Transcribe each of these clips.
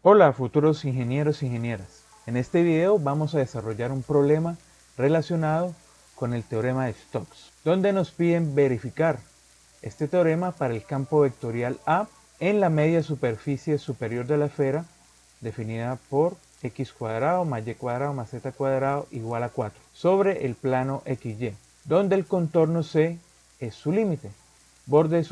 Hola futuros ingenieros e ingenieras. En este video vamos a desarrollar un problema relacionado con el teorema de Stokes, donde nos piden verificar este teorema para el campo vectorial A en la media superficie superior de la esfera definida por x cuadrado más y cuadrado más z cuadrado igual a 4 sobre el plano XY, donde el contorno C es su límite, borde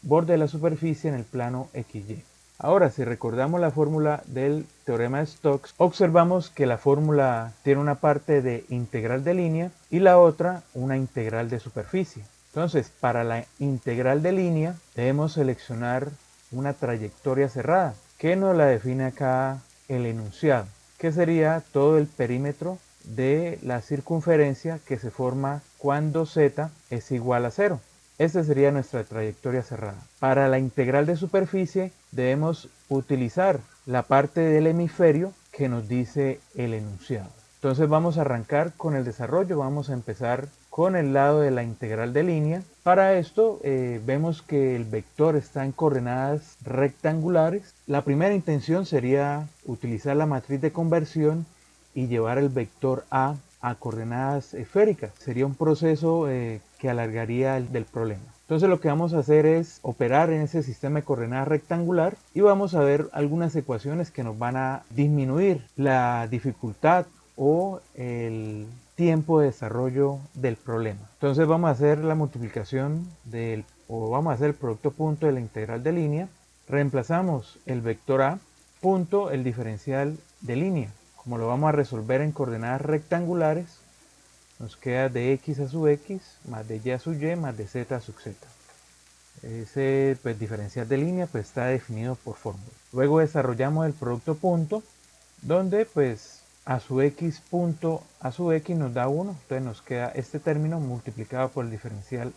de la superficie en el plano XY. Ahora, si recordamos la fórmula del teorema de Stokes, observamos que la fórmula tiene una parte de integral de línea y la otra una integral de superficie. Entonces, para la integral de línea debemos seleccionar una trayectoria cerrada, que nos la define acá el enunciado, que sería todo el perímetro de la circunferencia que se forma cuando z es igual a 0. Esta sería nuestra trayectoria cerrada. Para la integral de superficie debemos utilizar la parte del hemisferio que nos dice el enunciado. Entonces vamos a arrancar con el desarrollo. Vamos a empezar con el lado de la integral de línea. Para esto vemos que el vector está en coordenadas rectangulares. La primera intención sería utilizar la matriz de conversión y llevar el vector A coordenadas esféricas. Sería un proceso que alargaría el del problema. Entonces lo que vamos a hacer es operar en ese sistema de coordenadas rectangular y vamos a ver algunas ecuaciones que nos van a disminuir la dificultad o el tiempo de desarrollo del problema. Entonces vamos a hacer la multiplicación vamos a hacer el producto punto de la integral de línea. Reemplazamos el vector A punto el diferencial de línea. Como lo vamos a resolver en coordenadas rectangulares, nos queda de x a sub x más de y a sub y más de z a sub z. Ese diferencial de línea está definido por fórmula. Luego desarrollamos el producto punto, donde a sub x punto a sub x nos da 1. Entonces nos queda este término multiplicado por el diferencial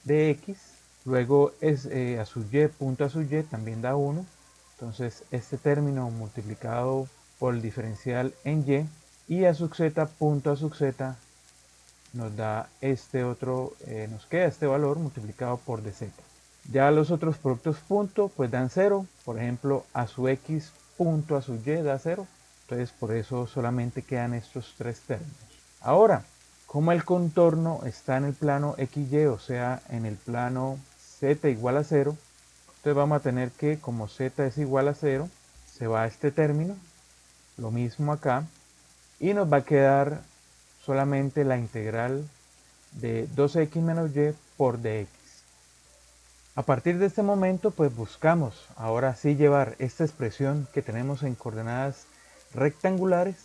de x. Luego a sub y punto a sub y también da 1. Entonces este término multiplicado por el diferencial en y a sub z punto a sub z nos da nos queda este valor multiplicado por dz. Ya los otros productos punto dan 0. Por ejemplo, a sub x punto a sub y da 0. Entonces por eso solamente quedan estos tres términos. Ahora, como el contorno está en el plano XY, o sea en el plano z igual a 0, entonces vamos a tener que, como z es igual a 0, se va a este término, lo mismo acá, y nos va a quedar solamente la integral de 2x menos y por dx. A partir de este momento buscamos ahora sí llevar esta expresión que tenemos en coordenadas rectangulares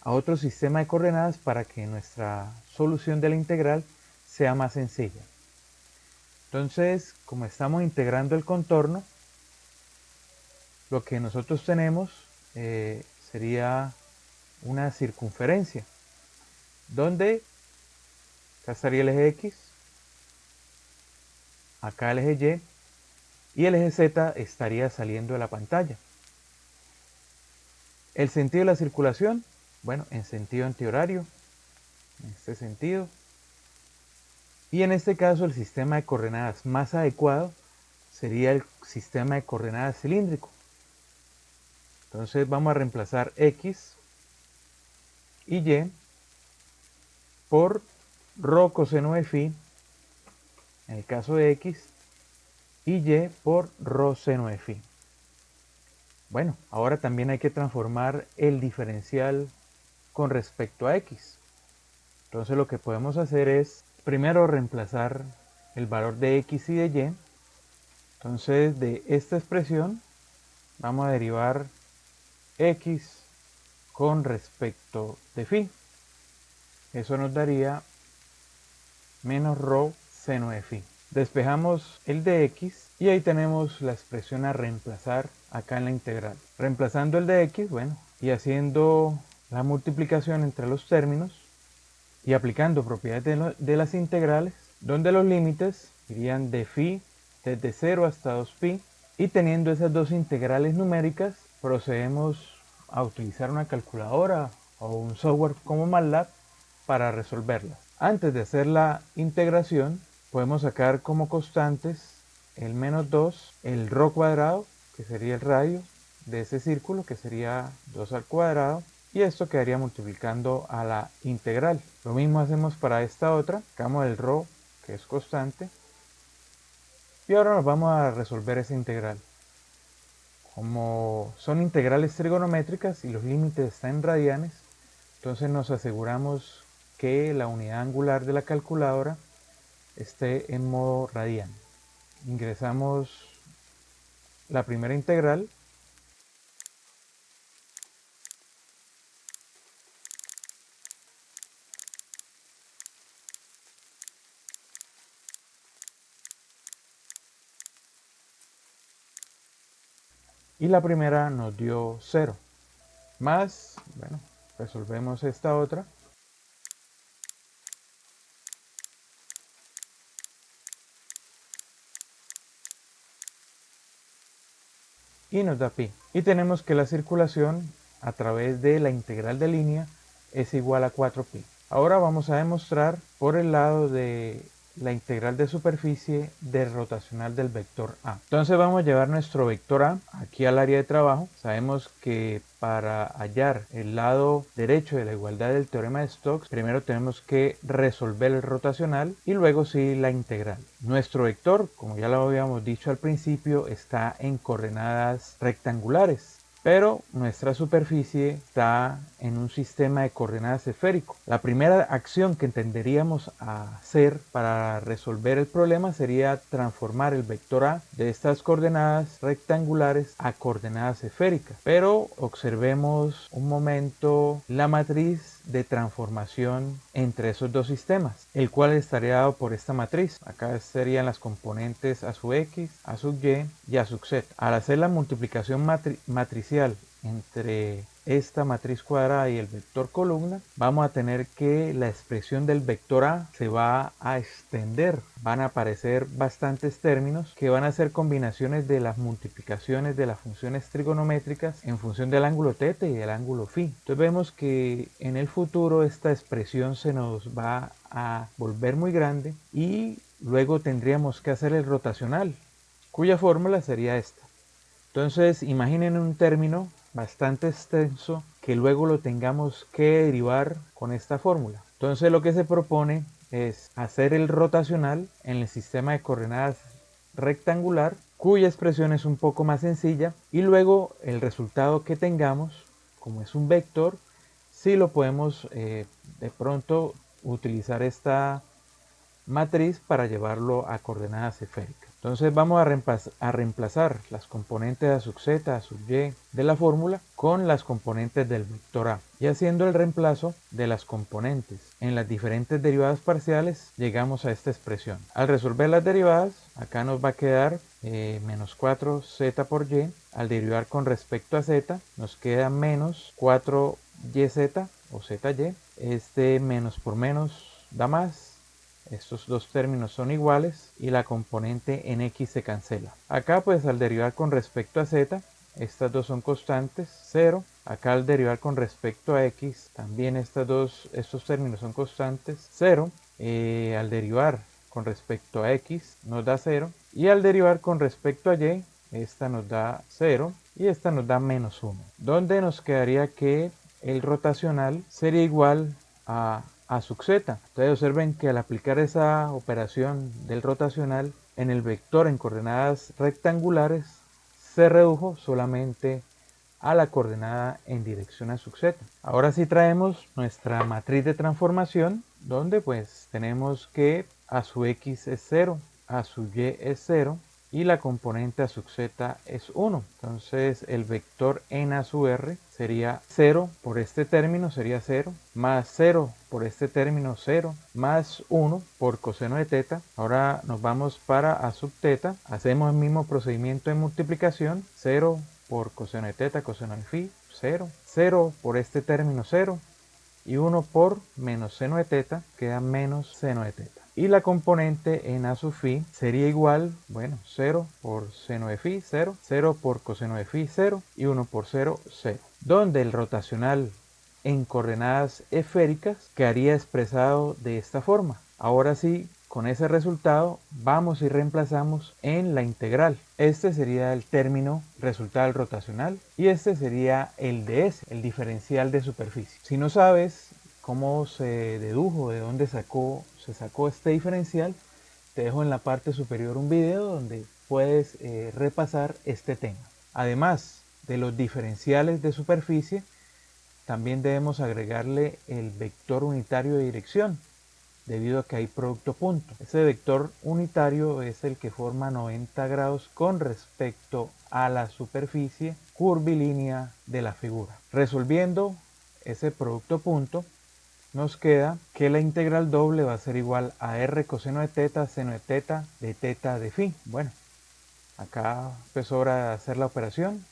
a otro sistema de coordenadas para que nuestra solución de la integral sea más sencilla. Entonces, como estamos integrando el contorno, lo que nosotros tenemos sería una circunferencia, donde acá estaría el eje X, acá el eje Y el eje Z estaría saliendo de la pantalla. El sentido de la circulación, en sentido antihorario, en este sentido. Y en este caso el sistema de coordenadas más adecuado sería el sistema de coordenadas cilíndrico. Entonces vamos a reemplazar X y Y por ρ coseno de phi en el caso de X y Y por ρ seno de phi. Bueno, ahora también hay que transformar el diferencial con respecto a X. Entonces lo que podemos hacer es primero reemplazar el valor de X y de Y. Entonces de esta expresión vamos a derivar X con respecto de phi. Eso nos daría menos ρ seno de phi. Despejamos el de x y ahí tenemos la expresión a reemplazar acá en la integral. Reemplazando el de x, y haciendo la multiplicación entre los términos y aplicando propiedades de las integrales, donde los límites irían de phi desde 0 hasta 2pi, y teniendo esas dos integrales numéricas procedemos a utilizar una calculadora o un software como MATLAB para resolverlas. Antes de hacer la integración podemos sacar como constantes el menos 2, el ρ cuadrado, que sería el radio de ese círculo, que sería 2 al cuadrado, y esto quedaría multiplicando a la integral. Lo mismo hacemos para esta otra, sacamos el ρ, que es constante, y ahora nos vamos a resolver esa integral. Como son integrales trigonométricas y los límites están en radianes, entonces nos aseguramos que la unidad angular de la calculadora esté en modo radiano. Ingresamos la primera integral y la primera nos dio 0. Más, bueno, resolvemos esta otra. Y nos da pi. Y tenemos que la circulación a través de la integral de línea es igual a 4pi. Ahora vamos a demostrar por el lado de la integral de superficie del rotacional del vector A. Entonces vamos a llevar nuestro vector A aquí al área de trabajo. Sabemos que para hallar el lado derecho de la igualdad del teorema de Stokes, primero tenemos que resolver el rotacional y luego sí la integral. Nuestro vector, como ya lo habíamos dicho al principio, está en coordenadas rectangulares, pero nuestra superficie está en un sistema de coordenadas esférico. La primera acción que tendríamos a hacer para resolver el problema sería transformar el vector A de estas coordenadas rectangulares a coordenadas esféricas. Pero observemos un momento la matriz de transformación entre esos dos sistemas, el cual estaría dado por esta matriz. Acá serían las componentes a sub x, a sub y y a sub z. Al hacer la multiplicación matricial entre esta matriz cuadrada y el vector columna, vamos a tener que la expresión del vector A se va a extender. Van a aparecer bastantes términos que van a ser combinaciones de las multiplicaciones de las funciones trigonométricas en función del ángulo θ y del ángulo φ. Entonces vemos que en el futuro esta expresión se nos va a volver muy grande y luego tendríamos que hacer el rotacional, cuya fórmula sería esta. Entonces imaginen un término bastante extenso que luego lo tengamos que derivar con esta fórmula. Entonces lo que se propone es hacer el rotacional en el sistema de coordenadas rectangular, cuya expresión es un poco más sencilla, y luego el resultado que tengamos, como es un vector, sí lo podemos de pronto utilizar esta matriz para llevarlo a coordenadas esféricas. Entonces vamos a reemplazar las componentes a sub z, a sub y de la fórmula con las componentes del vector A. Y haciendo el reemplazo de las componentes en las diferentes derivadas parciales, llegamos a esta expresión. Al resolver las derivadas, acá nos va a quedar menos 4z por y. Al derivar con respecto a z, nos queda menos 4yz o zy. Este menos por menos da más. Estos dos términos son iguales y la componente en x se cancela. Acá pues al derivar con respecto a z, estas dos son constantes, 0. Acá al derivar con respecto a x, también estos términos son constantes, 0. Al derivar con respecto a x nos da 0. Y al derivar con respecto a y, esta nos da 0 y esta nos da menos 1. Donde nos quedaría que el rotacional sería igual a sub z. Entonces observen que al aplicar esa operación del rotacional en el vector en coordenadas rectangulares se redujo solamente a la coordenada en dirección a sub z. Ahora sí traemos nuestra matriz de transformación, donde pues tenemos que a sub x es 0, a sub y es 0 y la componente a sub z es 1. Entonces el vector en a sub r sería 0 por este término, sería 0, más 0 por este término, 0, más 1 por coseno de θ. Ahora nos vamos para a sub θ, hacemos el mismo procedimiento de multiplicación, 0 por coseno de θ, coseno de φ, 0, 0 por este término, 0, y 1 por menos seno de θ, queda menos seno de θ. Y la componente en a sub φ sería igual, bueno, 0 por seno de φ, 0, 0 por coseno de φ, 0, y 1 por 0, 0. Donde el rotacional en coordenadas esféricas quedaría expresado de esta forma. Ahora sí, con ese resultado vamos y reemplazamos en la integral. Este sería el término resultado rotacional y este sería el ds, el diferencial de superficie. Si no sabes cómo se dedujo, de dónde se sacó este diferencial, te dejo en la parte superior un video donde puedes repasar este tema. Además de los diferenciales de superficie, también debemos agregarle el vector unitario de dirección, debido a que hay producto punto. Ese vector unitario es el que forma 90 grados con respecto a la superficie curvilínea de la figura. Resolviendo ese producto punto, nos queda que la integral doble va a ser igual a r coseno de teta, seno de teta de phi. Bueno, acá es hora de hacer la operación,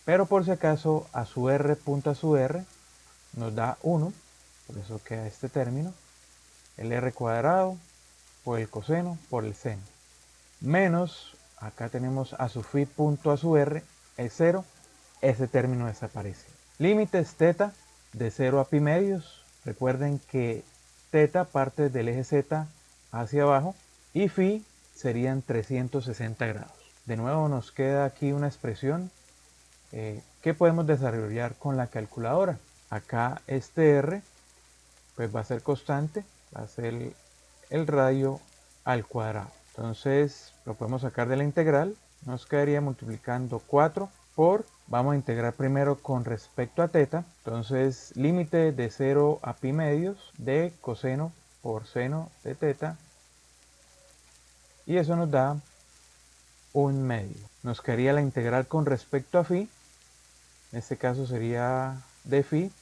pero por si acaso a su r punto a su r nos da 1, por eso queda este término, el r cuadrado por el coseno por el seno, menos, acá tenemos a su phi punto a su r es 0, ese término desaparece. Límites teta de 0 a pi medios, recuerden que teta parte del eje z hacia abajo y phi serían 360 grados. De nuevo nos queda aquí una expresión que podemos desarrollar con la calculadora. Acá este r pues va a ser constante, va a ser el radio al cuadrado. Entonces lo podemos sacar de la integral, nos quedaría multiplicando 4 por, vamos a integrar primero con respecto a teta, entonces límite de 0 a pi medios de coseno por seno de teta, y eso nos da 1 medio. Nos quedaría la integral con respecto a phi, en este caso sería de phi.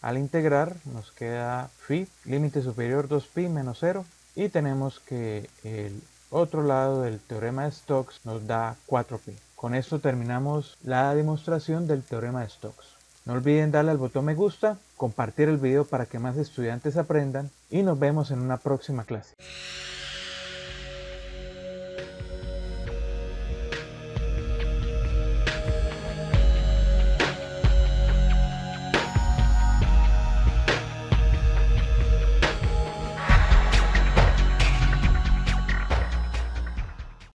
Al integrar nos queda phi, límite superior 2pi menos 0, y tenemos que el otro lado del teorema de Stokes nos da 4pi. Con esto terminamos la demostración del teorema de Stokes. No olviden darle al botón me gusta, compartir el video para que más estudiantes aprendan y nos vemos en una próxima clase.